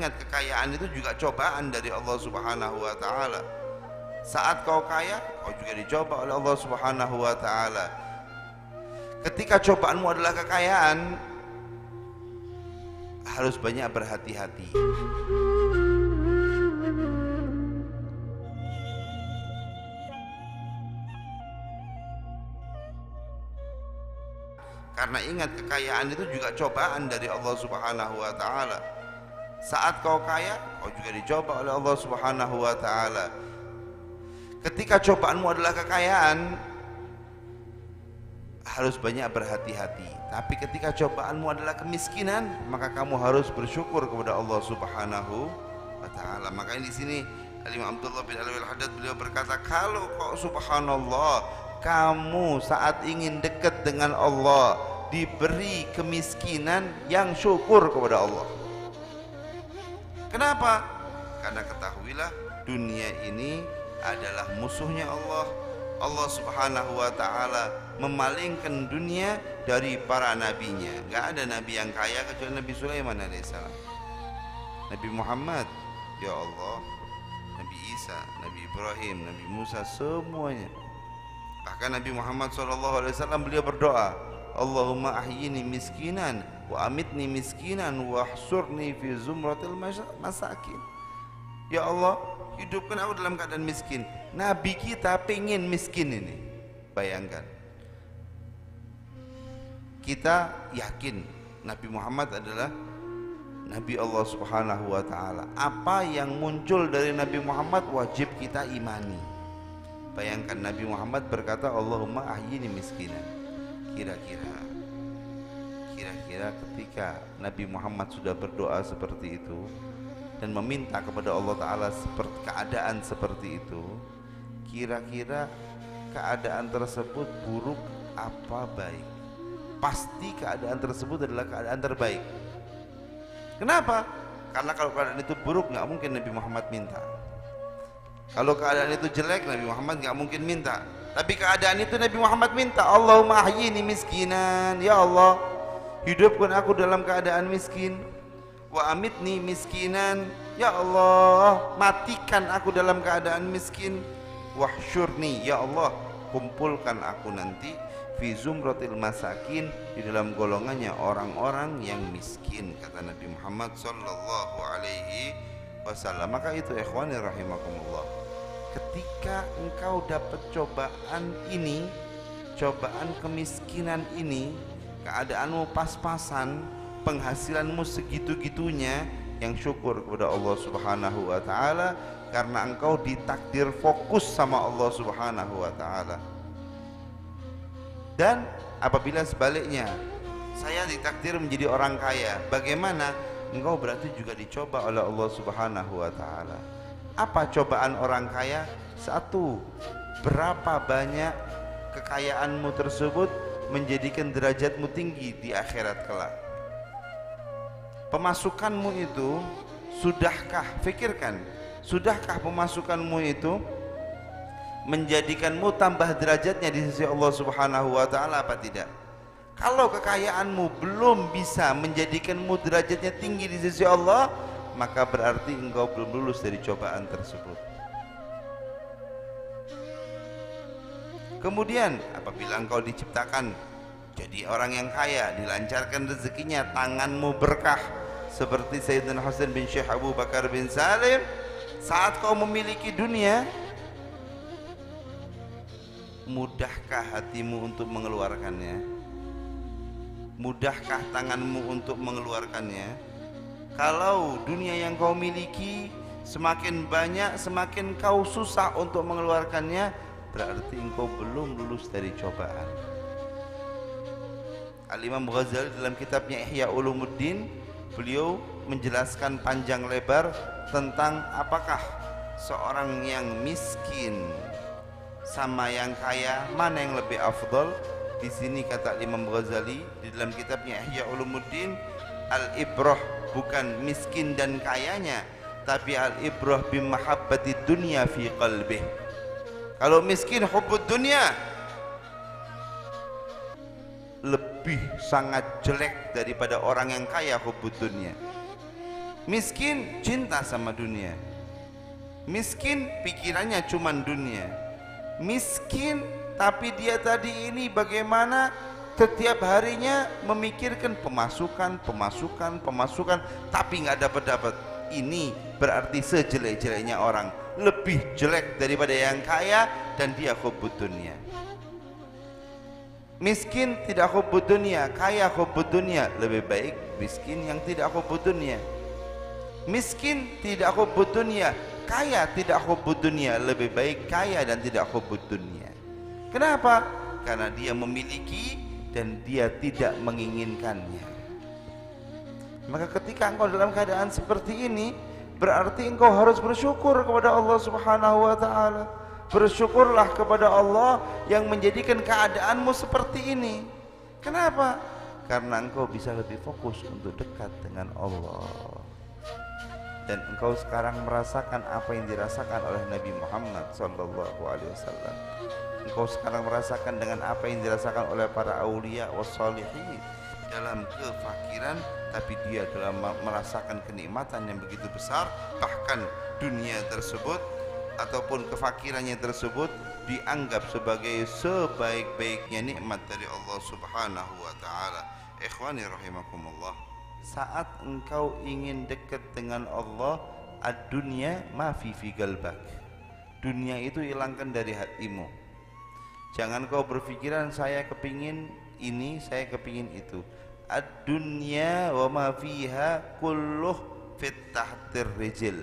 ingat kekayaan itu juga cobaan dari Allah Subhanahu wa taala. Saat kau kaya, kau juga dicoba oleh Allah Subhanahu wa taala. Ketika cobaanmu adalah kekayaan, harus banyak berhati-hati. Karena ingat kekayaan itu juga cobaan dari Allah Subhanahu wa taala. Saat kau kaya, kau juga dicoba oleh Allah Subhanahu wa taala. Ketika cobaanmu adalah kekayaan, harus banyak berhati-hati. Tapi ketika cobaanmu adalah kemiskinan, maka kamu harus bersyukur kepada Allah Subhanahu wa taala. Makanya di sini Al-Imam Abdullah bin Alwi Al-Haddad beliau berkata, kalau kok subhanallah kamu saat ingin dekat dengan Allah diberi kemiskinan, yang syukur kepada Allah. Kenapa? Karena ketahuilah dunia ini adalah musuhnya Allah. Allah Subhanahu wa taala memalingkan dunia dari para nabinya. Gak ada nabi yang kaya kecuali Nabi Sulaiman alaihissalam, Nabi Muhammad, ya Allah, Nabi Isa, Nabi Ibrahim, Nabi Musa, semuanya. Bahkan Nabi Muhammad SAW beliau berdoa, Allahumma ahyini miskinan wa amitni miskinan wa ahsurni fi zumratil masakin. Ya Allah, hidupkan aku dalam keadaan miskin. Nabi kita pengen miskin ini. Bayangkan. Kita yakin Nabi Muhammad adalah Nabi Allah Subhanahu wa taala. Apa yang muncul dari Nabi Muhammad wajib kita imani. Bayangkan Nabi Muhammad berkata, Allahumma ahyini miskinan. Kira-kira ketika Nabi Muhammad sudah berdoa seperti itu dan meminta kepada Allah Ta'ala seperti keadaan seperti itu, kira-kira keadaan tersebut buruk apa baik? Pasti keadaan tersebut adalah keadaan terbaik. Kenapa? Karena kalau keadaan itu buruk, nggak mungkin Nabi Muhammad minta. Kalau keadaan itu jelek, Nabi Muhammad nggak mungkin minta. Tapi keadaan itu Nabi Muhammad minta, Allahumma ahyini miskinan. Ya Allah, hidupkan aku dalam keadaan miskin. Wa amitni miskinan. Ya Allah, matikan aku dalam keadaan miskin. Wahsyurni, ya Allah, kumpulkan aku nanti fi zumratil masakin, di dalam golongannya orang-orang yang miskin, kata Nabi Muhammad sallallahu alaihi wasallam. Maka itu ikhwani rahimakumullah, ketika engkau dapat cobaan ini, cobaan kemiskinan ini, keadaanmu pas-pasan, penghasilanmu segitu-gitunya, yang syukur kepada Allah Subhanahu wa taala, karena engkau ditakdir fokus sama Allah Subhanahu wa taala. Dan apabila sebaliknya, saya ditakdir menjadi orang kaya, bagaimana? Engkau berarti juga dicoba oleh Allah Subhanahu wa taala. Apa cobaan orang kaya? Satu, berapa banyak kekayaanmu tersebut menjadikan derajatmu tinggi di akhirat kelak. Pemasukanmu itu, sudahkah, fikirkan, sudahkah pemasukanmu itu menjadikanmu tambah derajatnya di sisi Allah Subhanahu wa taala apa tidak? Kalau kekayaanmu belum bisa menjadikanmu derajatnya tinggi di sisi Allah, maka berarti engkau belum lulus dari cobaan tersebut. Kemudian apabila engkau diciptakan jadi orang yang kaya, dilancarkan rezekinya, tanganmu berkah seperti Sayyidina Hasan bin Syekh Abu Bakar bin Salim, saat kau memiliki dunia, mudahkah hatimu untuk mengeluarkannya? Mudahkah tanganmu untuk mengeluarkannya? Kalau dunia yang kau miliki semakin banyak, semakin kau susah untuk mengeluarkannya, berarti engkau belum lulus dari cobaan. Al-Imam Ghazali dalam kitabnya Ihya Ulumuddin, beliau menjelaskan panjang lebar tentang apakah seorang yang miskin sama yang kaya, mana yang lebih afdal. Di sini kata Imam Ghazali di dalam kitabnya Ihya Ulumuddin, al-ibrah bukan miskin dan kayanya, tapi al-ibrah bimahabbati dunya fi qalbih. Kalau miskin hubbud dunya, lebih sangat jelek daripada orang yang kaya hubbud dunya. Miskin cinta sama dunia. Miskin pikirannya cuman dunia. Miskin tapi dia tadi ini bagaimana setiap harinya memikirkan pemasukan, tapi nggak dapat. Ini berarti sejelek-jeleknya orang, lebih jelek daripada yang kaya, dan dia hubbud dunia. Miskin tidak hubbud dunia, kaya hubbud dunia. Lebih baik miskin yang tidak hubbud dunia. Miskin tidak hubbud dunia, kaya tidak hubbud dunia. Lebih baik kaya dan tidak hubbud dunia. Kenapa? Karena dia memiliki dan dia tidak menginginkannya. Maka ketika engkau dalam keadaan seperti ini, berarti engkau harus bersyukur kepada Allah Subhanahu wa taala. Bersyukurlah kepada Allah yang menjadikan keadaanmu seperti ini. Kenapa? Karena engkau bisa lebih fokus untuk dekat dengan Allah. Dan engkau sekarang merasakan apa yang dirasakan oleh Nabi Muhammad SAW. Engkau sekarang merasakan dengan apa yang dirasakan oleh para aulia wassalihin dalam kefakiran, tapi dia dalam merasakan kenikmatan yang begitu besar. Bahkan dunia tersebut ataupun kefakirannya tersebut dianggap sebagai sebaik-baiknya nikmat dari Allah Subhanahu wa taala. Ikhwani rahimakumullah, saat engkau ingin dekat dengan Allah, ad-dunya ma fi qalbak. Dunia itu hilangkan dari hatimu. Jangan kau berpikiran saya kepingin ini, saya kepingin itu. Ad-dunya wa ma fiha kulluh fit tahtir rijil.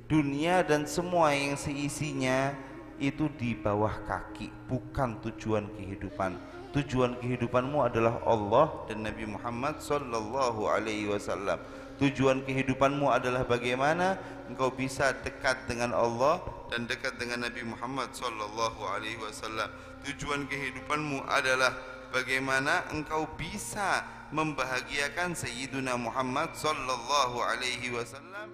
Dunia dan semua yang seisinya itu di bawah kaki, bukan tujuan kehidupan. Tujuan kehidupanmu adalah Allah dan Nabi Muhammad sallallahu alaihi wasallam. Tujuan kehidupanmu adalah bagaimana engkau bisa dekat dengan Allah dan dekat dengan Nabi Muhammad sallallahu alaihi wasallam. Tujuan kehidupanmu adalah bagaimana engkau bisa membahagiakan Sayyiduna Muhammad sallallahu alaihi wasallam.